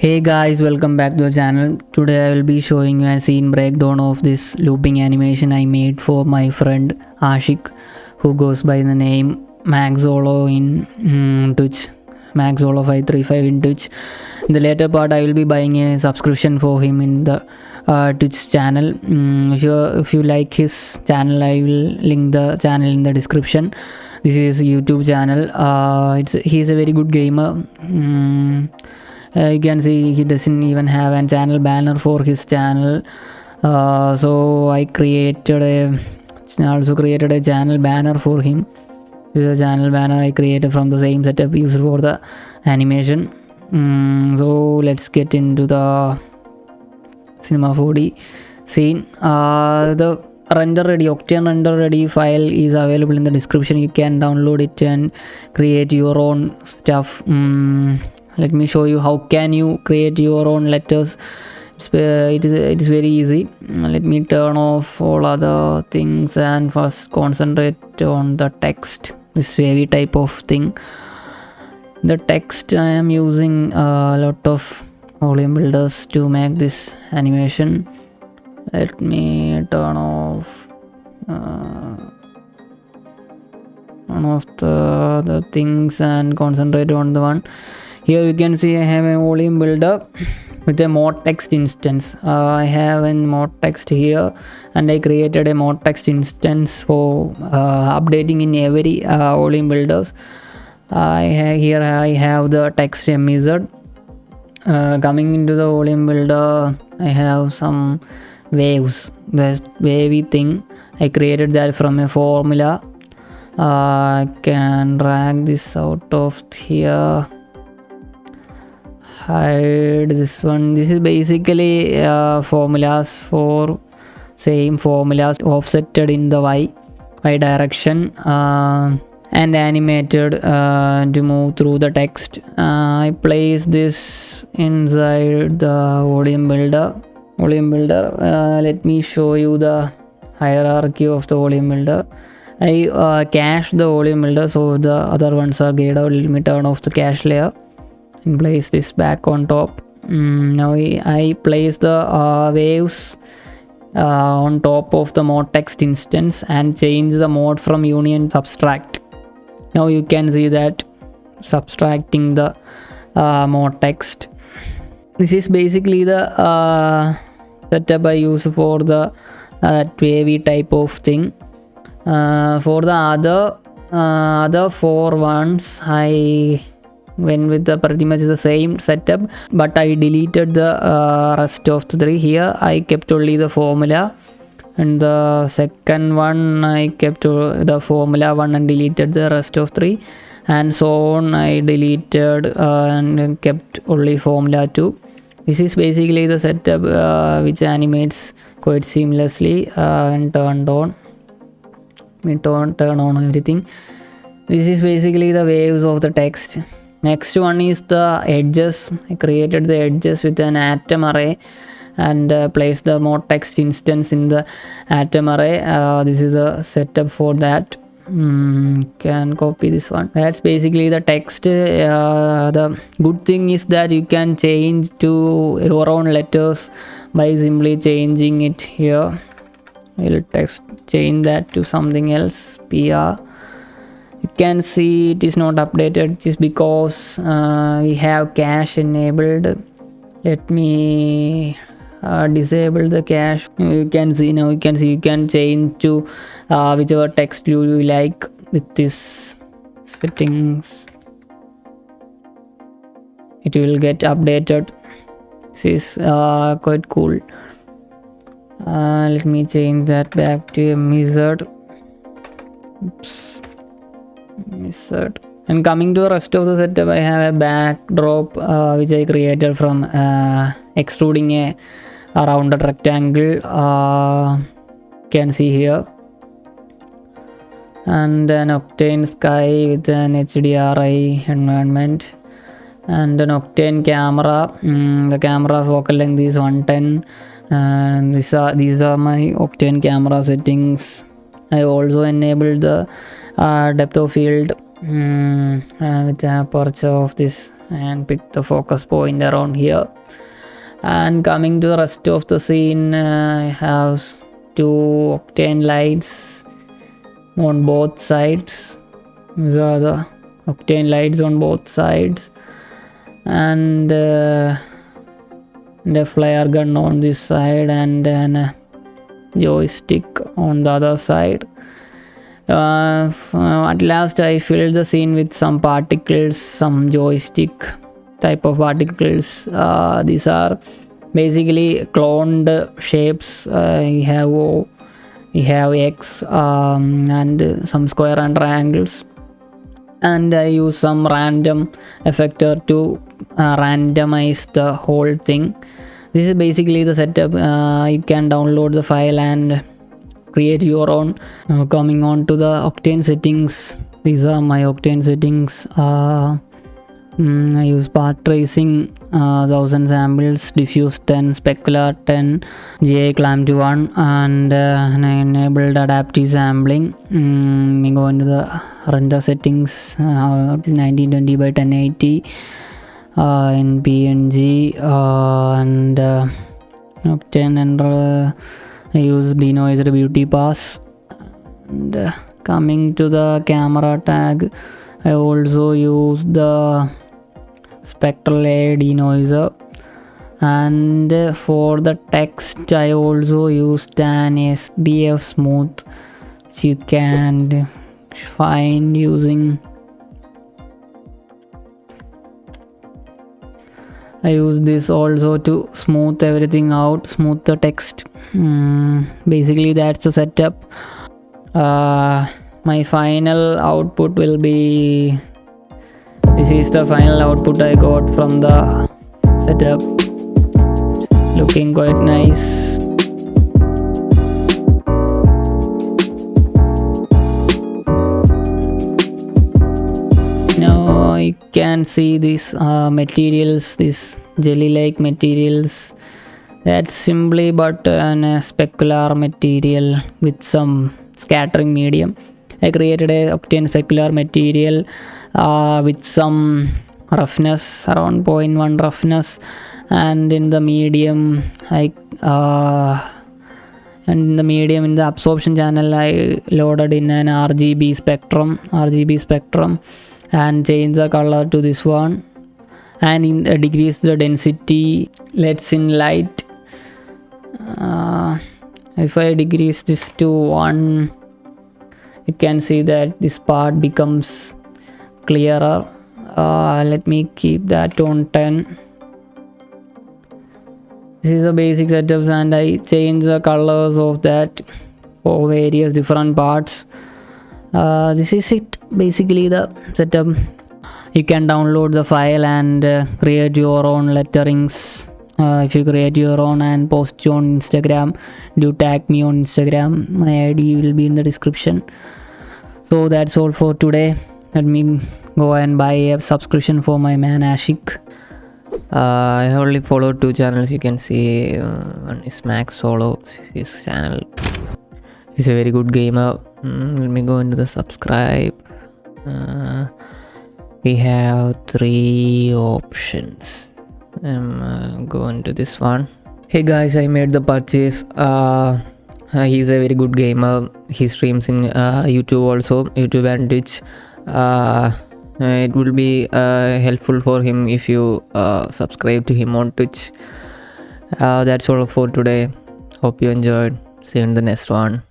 Hey guys, welcome back to the channel. Today I will be showing you a scene breakdown of this looping animation I made for my friend Ashik, who goes by the name Maxolo in Twitch, Maxolo535 in Twitch. In the later part I will be buying a subscription for him in the Twitch channel. If you like his channel, I will link the channel in the description. This is a YouTube channel. He's a very good gamer. You can see he doesn't even have a channel banner for his channel, so I also created a channel banner for him. This is a channel banner I created from the same setup used for the animation. So let's get into the Cinema 4D scene. The Octane render ready file is available in the description. You can download it and create your own stuff. Let me show you how can you create your own letters. It is very easy. Let me turn off all other things and first concentrate on the text, this wavy type of thing. The text, I am using a lot of volume builders to make this animation. Let me turn off the other things and concentrate on the one. Here you can see I have a volume builder with a mod text instance. I have a mod text here, and I created a mod text instance for updating in every volume builders. I have the text MZ. Coming into the volume builder, I have some waves, this wavy thing. I created that from a formula. I can drag this out of here, hide this one. This is basically formulas for same formulas offsetted in the y direction and animated to move through the text. I place this inside the volume builder. Let me show you the hierarchy of the volume builder. I cache the volume builder so the other ones are grayed out. Let me turn off the cache layer and place this back on top. Now I place the waves on top of the mod text instance and change the mode from union subtract. Now you can see that subtracting the mod text. This is basically the setup I use for the wavy type of thing. For the other four ones, I went with the pretty much the same setup, but I deleted the rest of the three. Here I kept only the formula, and the second one I kept the formula one and deleted the rest of three, and so on. I deleted and kept only formula 2. This is basically the setup which animates quite seamlessly and turned on. We turn on everything. This is basically the waves of the text. Next one is the edges. I created the edges with an atom array and placed the mod text instance in the atom array. This is the setup for that. Can copy this one. That's basically the text. The good thing is that you can change to your own letters by simply changing it here. I'll change that to something else, PR. You can see it is not updated just because we have cache enabled. Let me disable the cache. You can see now. You can change to whichever text you like with this settings. It will get updated. This is quite cool. Let me change that back to a MZ. Oops. MZ. And coming to the rest of the setup, I have a backdrop which I created from extruding a rounded rectangle. You can see here. And an Octane sky with an HDRI environment. And an Octane camera. The camera focal length is 110. And these are my Octane camera settings. I also enabled the depth of field with the aperture of this and pick the focus point around here. And coming to the rest of the scene, I have 2 octane lights on both sides. These are the octane lights on both sides, and the flare gun on this side, and then a joystick on the other side. At last I filled the scene with some particles, some joystick type of particles. These are basically cloned shapes. We have X and some square and triangles, and I use some random effector to randomize the whole thing. This is basically the setup. You can download the file and create your own. Coming on to the octane settings, these are my octane settings. I use path tracing 1000 samples, diffuse 10, specular 10, GA clamp to 1, and I enabled adaptive sampling. We go into the render settings. It is 1920 by 1080 in PNG, and octane, and I use denoiser beauty pass. And coming to the camera tag, I also use the spectral AI denoiser, and for the text I also used an SDF smooth, which you can find using. I use this also to smooth everything out, smooth the text. Basically that's the setup. My final output will be, this is the final output I got from the setup. It's looking quite nice. Now you can see these materials, these jelly like materials. That's simply but a specular material with some scattering medium. I created a octane specular material with some roughness, around 0.1 roughness, and in the medium in the absorption channel I loaded in an RGB spectrum and change the color to this one, and decrease the density. Let's in light. If I decrease this to 1, you can see that this part becomes clearer. Let me keep that on 10. This is the basic setups, and I change the colors of that for various different parts. This is it, basically the setup. You can download the file and create your own letterings. If you create your own and post on Instagram, do tag me on Instagram. My ID will be in the description. So that's all for today. Let me go and buy a subscription for my man Ashik. I have only followed 2 channels. You can see one is Max Solo, his channel. He's a very good gamer. Let me go into the subscribe. We have 3 options. Go into this one. Hey guys, I made the purchase. He's a very good gamer. He streams in YouTube also, YouTube and Twitch. It will be helpful for him if you subscribe to him on Twitch. That's all for today. Hope you enjoyed. See you in the next one.